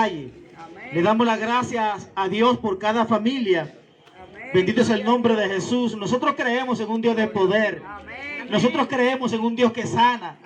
calle. Le damos las gracias a Dios por cada familia. Bendito es el nombre de Jesús. Nosotros creemos en un Dios de poder. Nosotros creemos en un Dios que sana.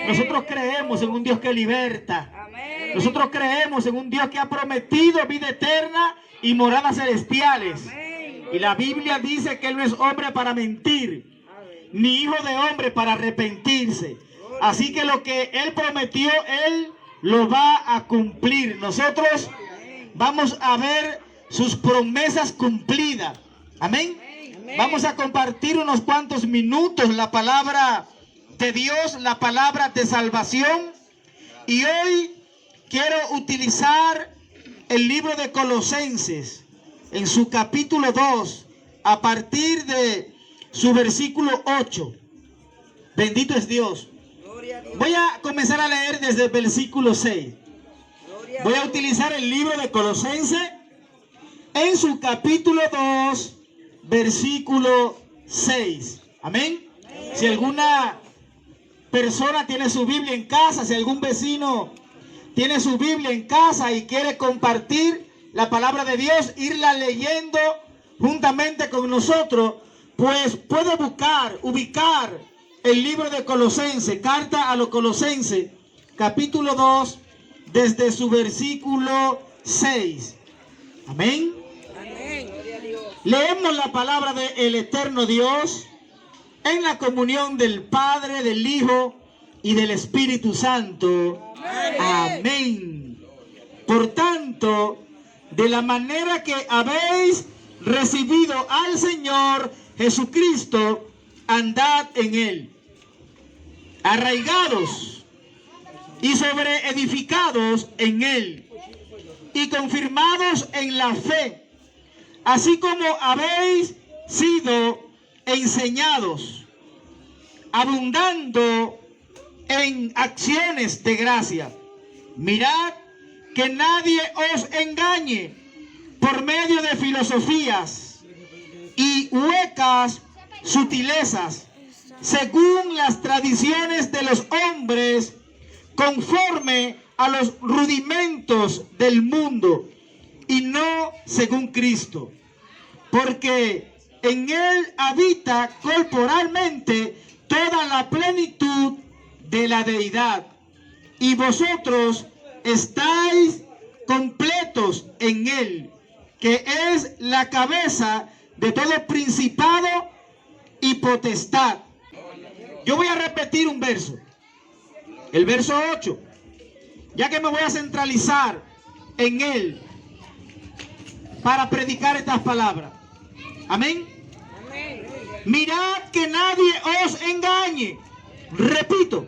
Nosotros creemos en un Dios que liberta. Nosotros creemos en un Dios que ha prometido vida eterna y moradas celestiales. Y la Biblia dice que Él no es hombre para mentir, ni hijo de hombre para arrepentirse. Así que lo que Él prometió, Él lo va a cumplir. Nosotros vamos a ver sus promesas cumplidas. Amén. Vamos a compartir unos cuantos minutos la palabra de Dios, la palabra de salvación. Y hoy quiero utilizar el libro de Colosenses en su capítulo 2, a partir de su versículo 8. Bendito es Dios. Voy a comenzar a leer desde el versículo 6. Voy a utilizar el libro de Colosenses en su capítulo 2, versículo 6. Amén. Si alguna persona tiene su Biblia en casa, si algún vecino tiene su Biblia en casa y quiere compartir la palabra de Dios, irla leyendo juntamente con nosotros, pues puede ubicar el libro de Colosenses, carta a los Colosenses, capítulo 2, desde su versículo 6. Amén. Leemos la palabra del eterno Dios en la comunión del Padre, del Hijo y del Espíritu Santo. Amén. Por tanto, de la manera que habéis recibido al Señor Jesucristo, andad en Él, arraigados y sobreedificados en Él, y confirmados en la fe, así como habéis sido enseñados, abundando en acciones de gracia. Mirad que nadie os engañe por medio de filosofías y huecas sutilezas, según las tradiciones de los hombres, conforme a los rudimentos del mundo, y no según Cristo, porque en Él habita corporalmente toda la plenitud de la deidad, y vosotros estáis completos en Él, que es la cabeza de todo principado y potestad. Yo voy a repetir un verso, el verso 8, ya que me voy a centralizar en él para predicar estas palabras. Amén. Mirad que nadie os engañe. Repito,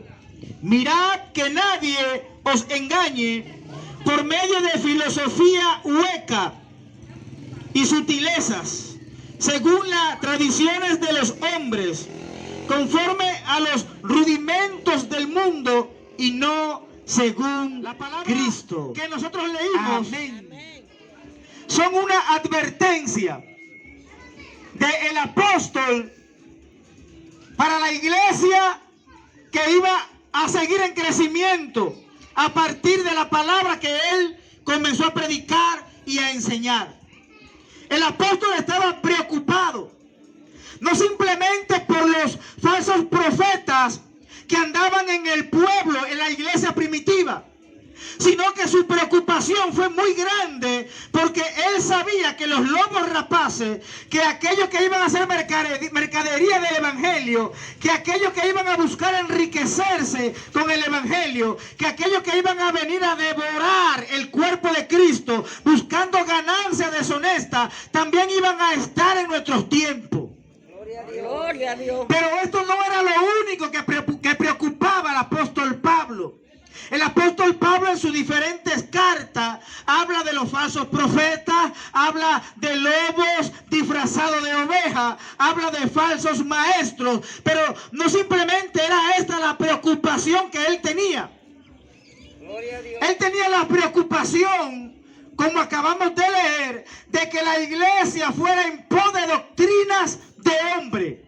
mirad que nadie os engañe por medio de filosofía hueca y sutilezas, según las tradiciones de los hombres, conforme a los rudimentos del mundo, y no según la palabra Cristo que nosotros leímos. Amén. Son una advertencia del apóstol para la iglesia que iba a seguir en crecimiento a partir de la palabra que él comenzó a predicar y a enseñar. El apóstol estaba preocupado, no simplemente por los falsos profetas que andaban en el pueblo, en la iglesia primitiva, sino que su preocupación fue muy grande, porque él sabía que los lobos rapaces, que aquellos que iban a hacer mercadería del evangelio, que aquellos que iban a buscar enriquecerse con el evangelio, que aquellos que iban a venir a devorar el cuerpo de Cristo buscando ganancia deshonesta, también iban a estar en nuestros tiempos. Gloria a Dios. Pero esto no era lo único que preocupaba al apóstol Pablo. El apóstol Pablo en sus diferentes cartas habla de los falsos profetas, habla de lobos disfrazados de ovejas, habla de falsos maestros, pero no simplemente era esta la preocupación que él tenía. Gloria a Dios. Él tenía la preocupación, como acabamos de leer, de que la iglesia fuera en pos de doctrinas de hombre.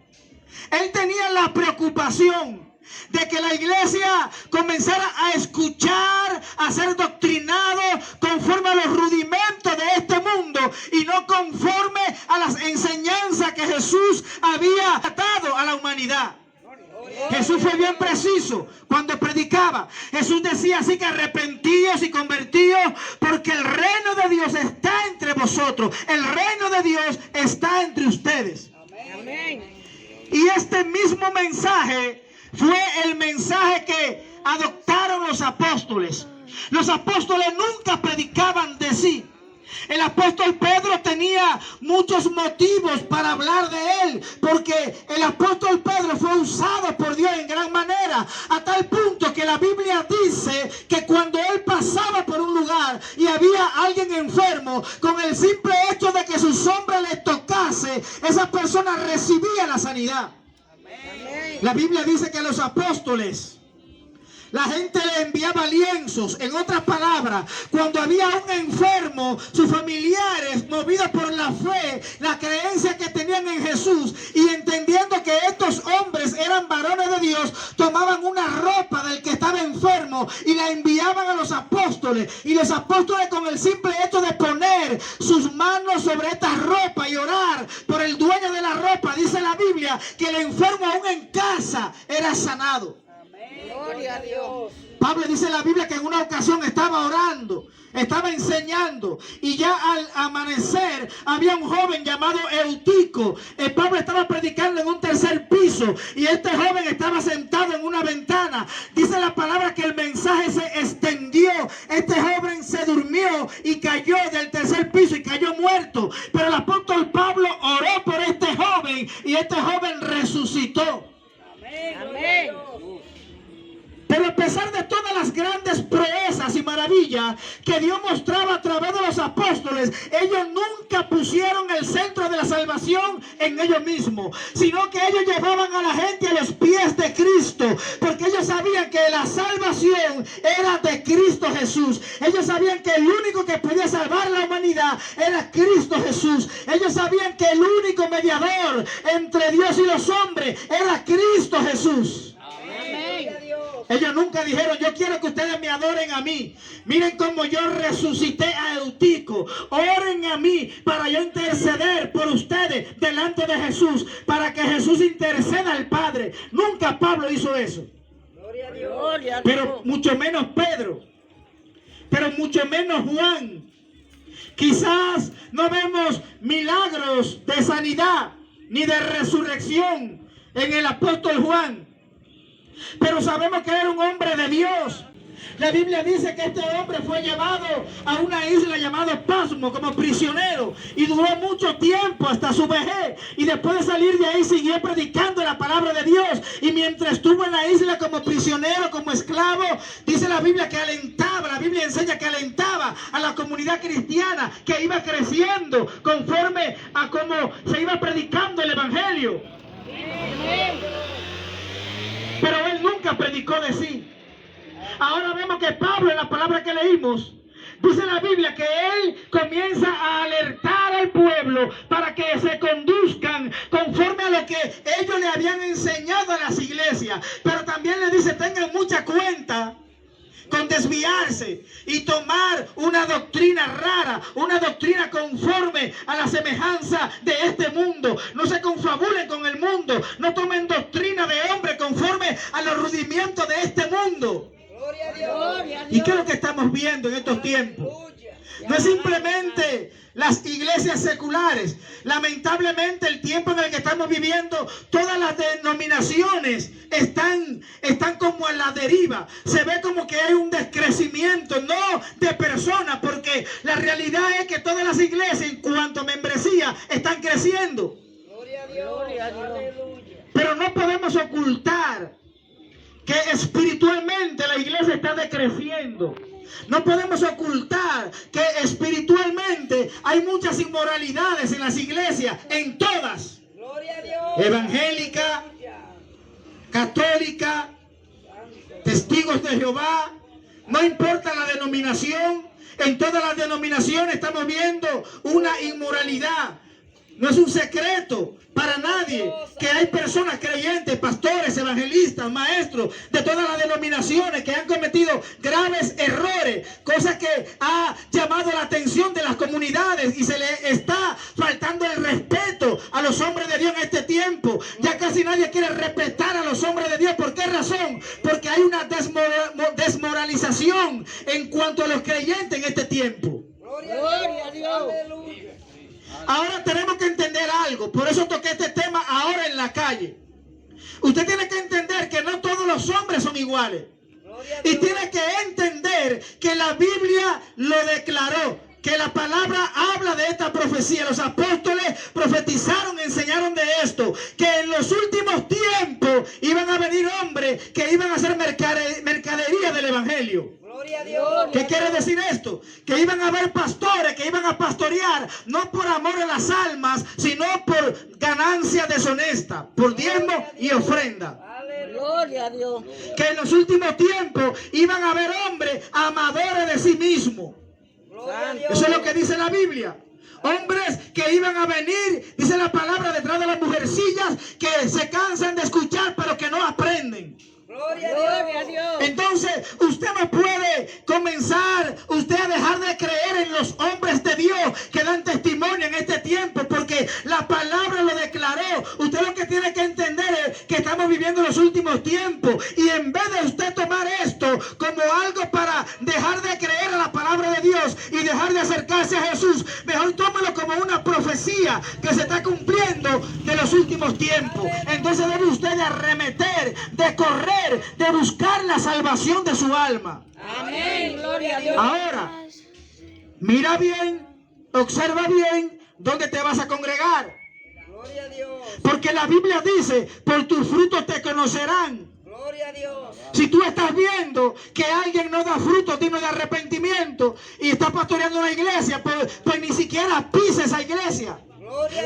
Él tenía la preocupación de que la iglesia comenzara a escuchar, a ser doctrinado conforme a los rudimentos de este mundo y no conforme a las enseñanzas que Jesús había dado a la humanidad. Jesús fue bien preciso cuando predicaba. Jesús decía así que arrepentíos y convertíos porque el reino de Dios está entre vosotros. El reino de Dios está entre ustedes. Amén. Y este mismo mensaje fue el mensaje que adoptaron los apóstoles. Los apóstoles nunca predicaban de sí. El apóstol Pedro tenía muchos motivos para hablar de él, porque el apóstol Pedro fue usado por Dios en gran manera, a tal punto que la Biblia dice que cuando él pasaba por un lugar y había alguien enfermo, con el simple hecho de que su sombra le tocase, esa persona recibía la sanidad. Amén. La Biblia dice que los apóstoles, la gente le enviaba lienzos. En otras palabras, cuando había un enfermo, sus familiares, movidos por la fe, la creencia que tenían en Jesús y entendiendo que estos hombres eran varones de Dios, tomaban una ropa del que estaba enfermo y la enviaban a los apóstoles. Y los apóstoles, con el simple hecho de poner sus manos sobre esta ropa y orar por el dueño de la ropa, dice la Biblia que el enfermo aún en casa era sanado. Gloria a Dios. Pablo dice en la Biblia que en una ocasión estaba orando, estaba enseñando y ya al amanecer había un joven llamado Eutico. Pablo estaba predicando en un tercer piso y este joven estaba sentado en una ventana. Dice la palabra que el mensaje se extendió. Este joven se durmió y cayó del tercer piso y cayó muerto. Pero el apóstol Pablo oró por este joven y este joven resucitó. Amén. Pero a pesar de todas las grandes proezas y maravillas que Dios mostraba a través de los apóstoles, ellos nunca pusieron el centro de la salvación en ellos mismos, sino que ellos llevaban a la gente a los pies de Cristo, porque ellos sabían que la salvación era de Cristo Jesús. Ellos sabían que el único que podía salvar la humanidad era Cristo Jesús. Ellos sabían que el único mediador entre Dios y los hombres era Cristo Jesús. Amén. Ellos nunca dijeron: yo quiero que ustedes me adoren a mí. Miren cómo yo resucité a Eutico. Oren a mí para yo interceder por ustedes delante de Jesús, para que Jesús interceda al Padre. Nunca Pablo hizo eso. Gloria a Dios. Gloria a Dios. Pero mucho menos Pedro. Pero mucho menos Juan. Quizás no vemos milagros de sanidad ni de resurrección en el apóstol Juan, pero sabemos que era un hombre de Dios. La Biblia dice que este hombre fue llevado a una isla llamada Pasmo como prisionero y duró mucho tiempo hasta su vejez, y después de salir de ahí siguió predicando la palabra de Dios. Y mientras estuvo en la isla como prisionero, como esclavo, dice la Biblia que alentaba, la Biblia enseña que alentaba a la comunidad cristiana que iba creciendo conforme a cómo se iba predicando el evangelio. Pero él nunca predicó de sí. Ahora vemos que Pablo, en la palabra que leímos, dice la Biblia que él comienza a alertar al pueblo para que se conduzcan conforme a lo que ellos le habían enseñado a las iglesias. Pero también le dice: tengan mucha cuenta con desviarse y tomar una doctrina rara, una doctrina conforme a la semejanza de este mundo. No se confabulen con el mundo, no tomen doctrina de hombre conforme a los rudimentos de este mundo. Gloria a Dios. ¿Y qué es lo que estamos viendo en estos tiempos? No es simplemente las iglesias seculares. Lamentablemente, el tiempo en el que estamos viviendo, todas las denominaciones están como a la deriva. Se ve como que hay un descrecimiento, no de personas, porque la realidad es que todas las iglesias, en cuanto a membresía, están creciendo. Gloria a Dios. Aleluya. Pero no podemos ocultar que espiritualmente la iglesia está decreciendo. No podemos ocultar que espiritualmente hay muchas inmoralidades en las iglesias, en todas. Gloria a Dios. Evangélica, católica, testigos de Jehová, no importa la denominación, en todas las denominaciones estamos viendo una inmoralidad. No es un secreto para nadie que hay personas creyentes, pastores, evangelistas, maestros de todas las denominaciones que han cometido graves errores, cosas que ha llamado la atención de las comunidades y se le está faltando el respeto a los hombres de Dios en este tiempo. Ya casi nadie quiere respetar a los hombres de Dios. ¿Por qué razón? Porque hay una desmoralización en cuanto a los creyentes en este tiempo. Gloria a Dios. Ahora tenemos que entender algo. Por eso toqué este tema ahora en la calle. Usted tiene que entender que no todos los hombres son iguales. Y tiene que entender que la Biblia lo declaró. Que la palabra habla de esta profecía. Los apóstoles profetizaron, enseñaron de esto. Que en los últimos tiempos iban a venir hombres que iban a hacer mercadería del evangelio. Gloria a Dios. ¿Qué quiere decir esto? Que iban a haber pastores que iban a pastorear no por amor a las almas, sino por ganancia deshonesta, por diezmo y ofrenda. Gloria a Dios. Que en los últimos tiempos iban a haber hombres amadores de sí mismos. Eso es lo que dice la Biblia. Hombres que iban a venir, dice la palabra, detrás de las mujercillas que se cansan de escuchar pero que no aprenden. Gloria a Dios. Entonces usted no puede comenzar usted a dejar de creer en los hombres de Dios que dan testimonio en este tiempo, porque la palabra lo declaró. Usted lo que tiene que entender es que estamos viviendo los últimos tiempos, y en vez de usted tomar esto como algo para dejar de creer a la palabra de Dios y dejar de acercarse a Jesús, mejor tómelo como una profecía que se está cumpliendo de los últimos tiempos. Entonces debe usted de arremeter, de correr, de buscar la salvación de su alma. Amén. Gloria a Dios. Ahora, mira bien, observa bien dónde te vas a congregar. Gloria a Dios. Porque la Biblia dice, por tus frutos te conocerán. Gloria a Dios. Si tú estás viendo que alguien no da frutos dignos de arrepentimiento y está pastoreando una iglesia, pues ni siquiera pisa esa iglesia.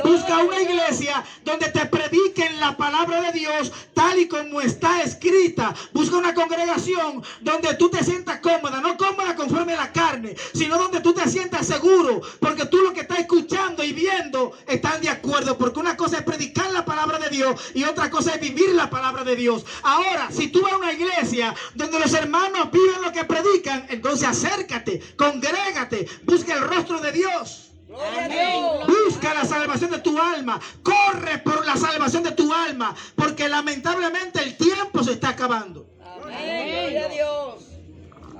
Busca una iglesia donde te prediquen la palabra de Dios tal y como está escrita. Busca una congregación donde tú te sientas cómoda, no cómoda conforme a la carne, sino donde tú te sientas seguro, porque tú lo que estás escuchando y viendo están de acuerdo. Porque una cosa es predicar la palabra de Dios y otra cosa es vivir la palabra de Dios. Ahora, si tú vas a una iglesia donde los hermanos viven lo que predican, entonces acércate, congrégate, busca el rostro de Dios. Amén. Busca la salvación de tu alma. Corre por la salvación de tu alma, porque lamentablemente el tiempo se está acabando. Amén. Gloria a Dios.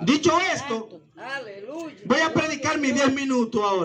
Dicho esto, Aleluya. voy a predicar mis 10 minutos ahora.